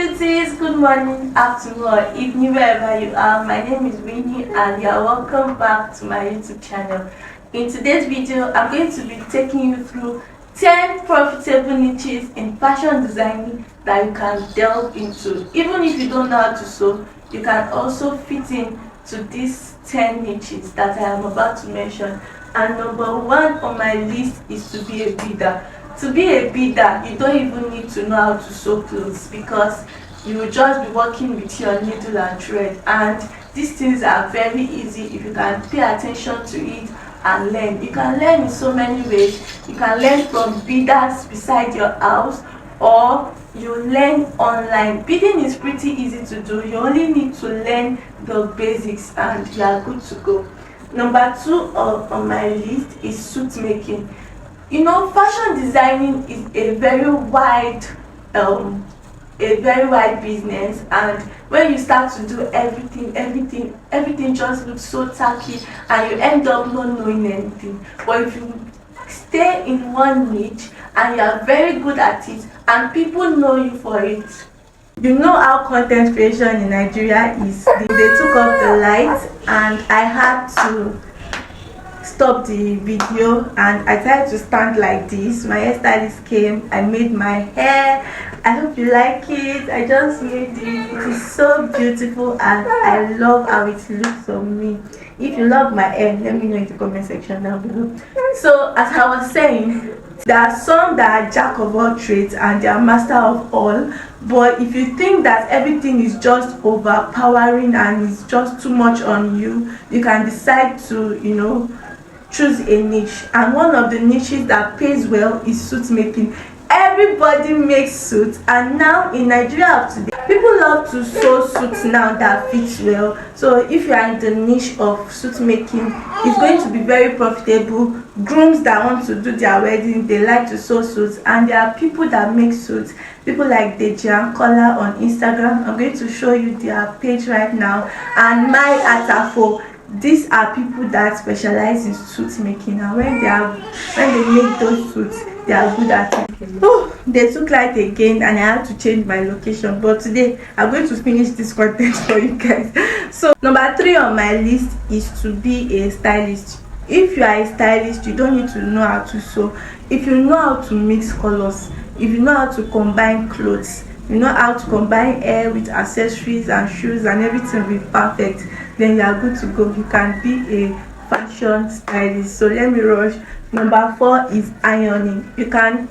beauties, good morning, afternoon, or evening, wherever you are. My name is Winnie, and you are welcome back to my YouTube channel. In today's video, I'm going to be taking you through 10 profitable niches in fashion designing that you can delve into. Even if you don't know how to sew, you can also fit in to these 10 niches that I am about to mention. And number one on my list is to be a beader. To be a beader, you don't even need to know how to sew clothes, because you will just be working with your needle and thread, and these things are very easy if you can pay attention to it and learn. You can learn in so many ways. You can learn from beaders beside your house, or you learn online. Beading is pretty easy to do. You only need to learn the basics and you are good to go. Number two on my list is suit making. You know, fashion designing is a very wide business, and when you start to do everything just looks so tacky and you end up not knowing anything. But if you stay in one niche and you are very good at it and people know you for it. You know how content creation in Nigeria is. They took off the lights and I had to stop the video, and I tried to stand like this. My hairstylist came, I made my hair. I hope you like it. I just made it. It is so beautiful and I love how it looks on me. If you love my hair, let me know in the comment section down below. So as I was saying, there are some that are jack of all trades and they are master of all. But if you think that everything is just overpowering and it's just too much on you, you can decide to, choose a niche. And one of the niches that pays well is suit making. Everybody makes suits, and now in Nigeria of today, people love to sew suits now that fits well. So if you are in the niche of suit making, it's going to be very profitable. Grooms that want to do their wedding, they like to sew suits, and there are people that make suits. People like Deji and Kola on Instagram. I'm going to show you their page right now, and my Atafo. These are people that specialize in suit making, and when they make those suits, they are good at it. Oh, they took light again and I had to change my location, but today I'm going to finish this content for you guys. So number 3 on my list is to be a stylist. If you are a stylist, you don't need to know how to sew. If you know how to mix colors, if you know how to combine clothes, you know how to combine hair with accessories and shoes and everything will be perfect, then you are good to go. You can be a fashion stylist. So let me rush. Number 4 is ironing. You can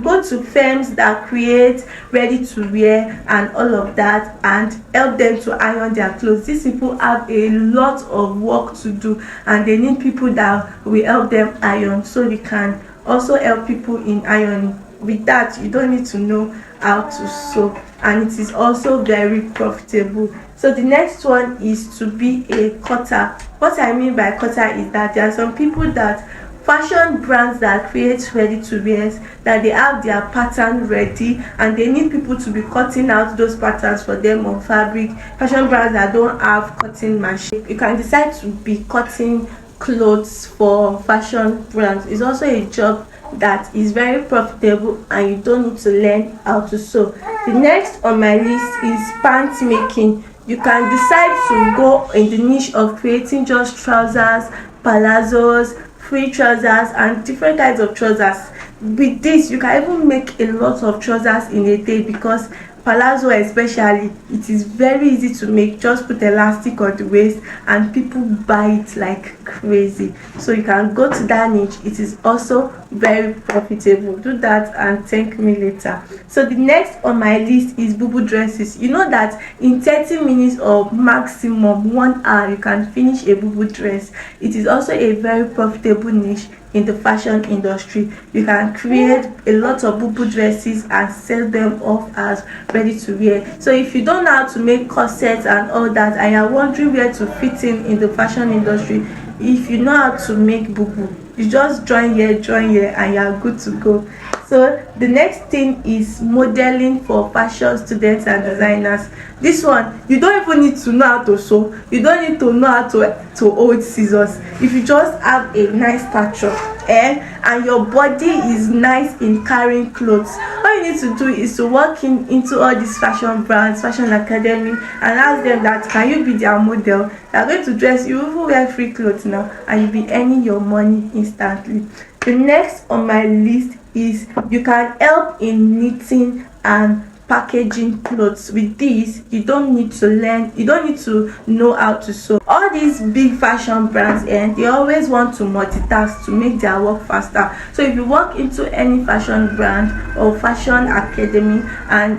go to firms that create ready to wear and all of that and help them to iron their clothes. These people have a lot of work to do and they need people that will help them iron, so you can also help people in ironing. With that, you don't need to know how to sew, and it is also very profitable. So the next one is to be a cutter. What I mean by cutter is that there are some people that fashion brands that create ready to wears, that they have their pattern ready and they need people to be cutting out those patterns for them on fabric. Fashion brands that don't have cutting machine, you can decide to be cutting clothes for fashion brands. It's also a job that is very profitable and you don't need to learn how to sew. The next on my list is pants making. You can decide to go in the niche of creating just trousers, palazzos, free trousers and different kinds of trousers. With this, you can even make a lot of trousers in a day, because palazzo especially, it is very easy to make. Just put elastic on the waist and people buy it like crazy. So you can go to that niche. It is also very profitable. Do that and thank me later. So the next on my list is bubu dresses. You know that in 30 minutes or maximum 1 hour you can finish a bubu dress. It is also a very profitable niche in the fashion industry. You can create a lot of bubu dresses and sell them off as ready to wear. So if you don't know how to make corsets and all that and you're wondering where to fit in the fashion industry, if you know how to make bubu, you just join here and you're good to go. So the next thing is modeling for fashion students and designers. This one, you don't even need to know how to sew. You don't need to know how to hold scissors. If you just have a nice stature and your body is nice in carrying clothes, all you need to do is to walk into all these fashion brands, fashion academy, and ask them that can you be their model. They are going to dress you, even wear free clothes now, and you'll be earning your money instantly. The next on my list is you can help in knitting and packaging clothes. With this, you don't need to know how to sew. All these big fashion brands, and they always want to multitask to make their work faster. So if you walk into any fashion brand or fashion academy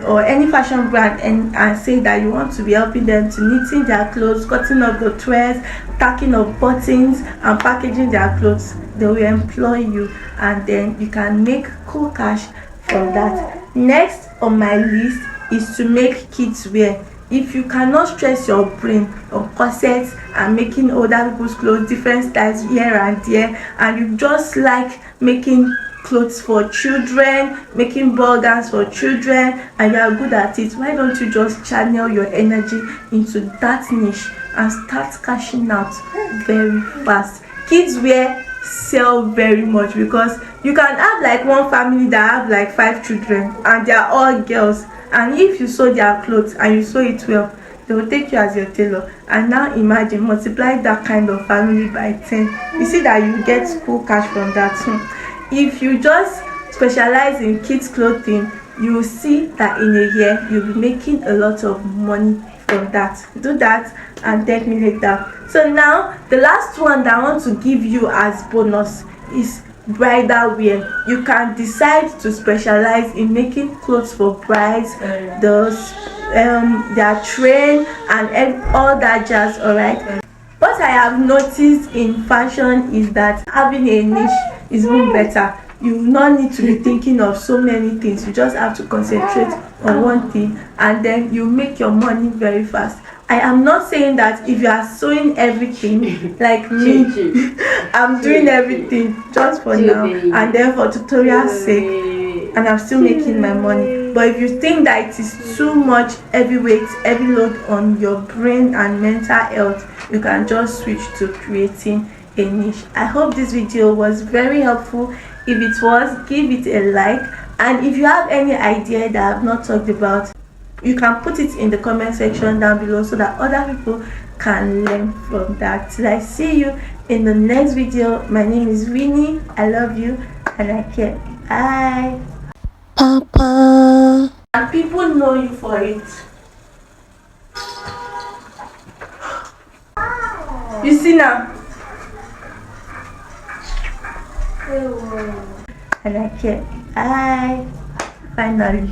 or any fashion brand and say that you want to be helping them to knitting their clothes, cutting up the threads, tacking of buttons, and packaging their clothes, they will employ you, and then you can make cool cash from that. Next on my list is to make kids wear. If you cannot stress your brain on corsets and making other people's clothes different styles here and there, and you just like making clothes for children, making ball gowns for children, and you are good at it, why don't you just channel your energy into that niche and start cashing out very fast? Kids wear sell very much because you can have like one family that have like 5 children and they are all girls, and if you sew their clothes and you sew it well, they will take you as your tailor. And now imagine, multiply that kind of family by 10, you see that you get cool cash from that. If you just specialize in kids clothing, you will see that in a year you'll be making a lot of money from that. Do that and thank me later. So now the last one that I want to give you as bonus is bridal wear. You can decide to specialize in making clothes for brides, their train and all that jazz. All right. What I have noticed in fashion is that having a niche is even better. You will not need to be thinking of so many things. You just have to concentrate on one thing, and then you make your money very fast. I am not saying that if you are sewing everything like me, I'm doing everything just for now and then for tutorial sake, and I'm still making my money. But if you think that it is too much heavy weight, heavy load on your brain and mental health, you can just switch to creating a niche. I hope this video was very helpful. If it was, give it a like, and if you have any idea that I've not talked about, you can put it in the comment section down below so that other people can learn from that. Till I see you in the next video, my name is Winnie. I love you and I care. Bye. Papa. And people know you for it. You see now? And I care. Bye. Finally.